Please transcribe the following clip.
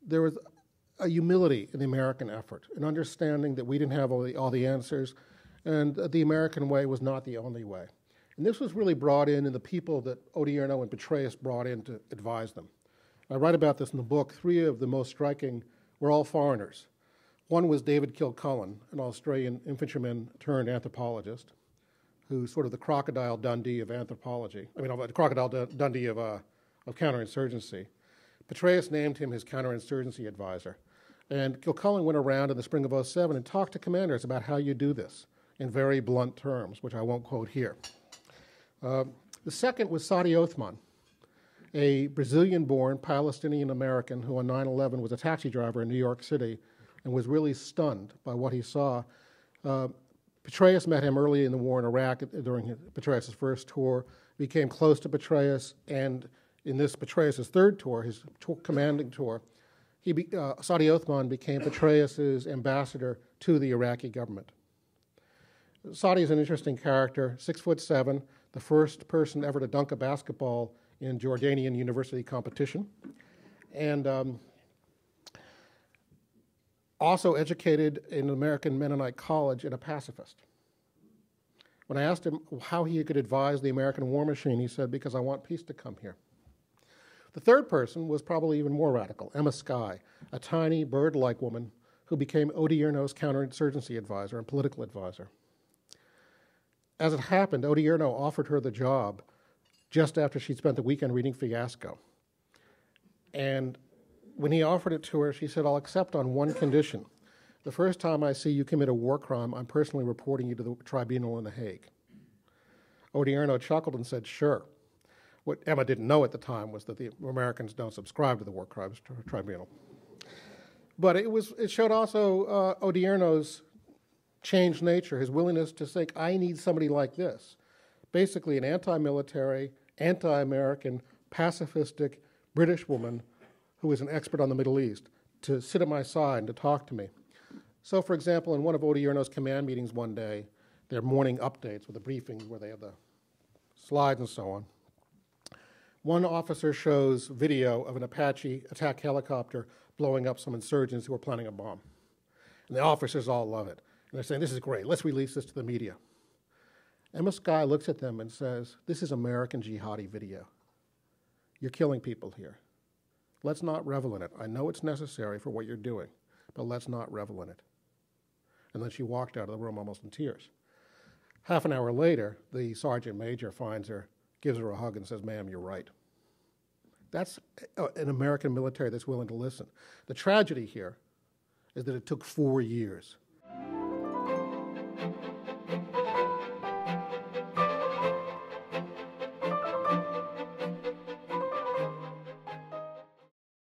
there was a humility in the American effort, an understanding that we didn't have all the answers, and the American way was not the only way. And this was really brought in the people that Odierno and Petraeus brought in to advise them. I write about this in the book. Three of the most striking were all foreigners. One was David Kilcullen, an Australian infantryman turned anthropologist, who's sort of the Crocodile Dundee of anthropology. I mean, the Crocodile Dundee of counterinsurgency. Petraeus named him his counterinsurgency advisor. And Kilcullen went around in the spring of '07 and talked to commanders about how you do this in very blunt terms, which I won't quote here. The second was Sadi Othman, a Brazilian-born Palestinian-American who on 9/11 was a taxi driver in New York City and was really stunned by what he saw. Petraeus met him early in the war in Iraq during Petraeus' first tour, became close to Petraeus, and in this Petraeus' third tour, his commanding tour, Sadi Othman became Petraeus' ambassador to the Iraqi government. Sadi is an interesting character, 6'7", the first person ever to dunk a basketball in Jordanian university competition, and also educated in an American Mennonite college and a pacifist. When I asked him how he could advise the American war machine, he said, because I want peace to come here. The third person was probably even more radical, Emma Skye, a tiny bird-like woman who became Odierno's counterinsurgency advisor and political advisor. As it happened, Odierno offered her the job just after she'd spent the weekend reading Fiasco. And when he offered it to her, she said, I'll accept on one condition. The first time I see you commit a war crime, I'm personally reporting you to the tribunal in The Hague. Odierno chuckled and said, sure. What Emma didn't know at the time was that the Americans don't subscribe to the War Crimes Tribunal. But it showed also Odierno's changed nature, his willingness to say, I need somebody like this. Basically an anti-military, anti-American, pacifistic British woman who is an expert on the Middle East to sit at my side and to talk to me. So, for example, in one of Odierno's command meetings one day, their morning updates with the briefings where they have the slides and so on, one officer shows video of an Apache attack helicopter blowing up some insurgents who were planning a bomb. And the officers all love it. And they're saying, this is great, let's release this to the media. Emma Skye looks at them and says, this is American jihadi video. You're killing people here. Let's not revel in it. I know it's necessary for what you're doing, but let's not revel in it. And then she walked out of the room almost in tears. Half an hour later, the sergeant major finds her, gives her a hug and says, ma'am, you're right. That's an American military that's willing to listen. The tragedy here is that it took 4 years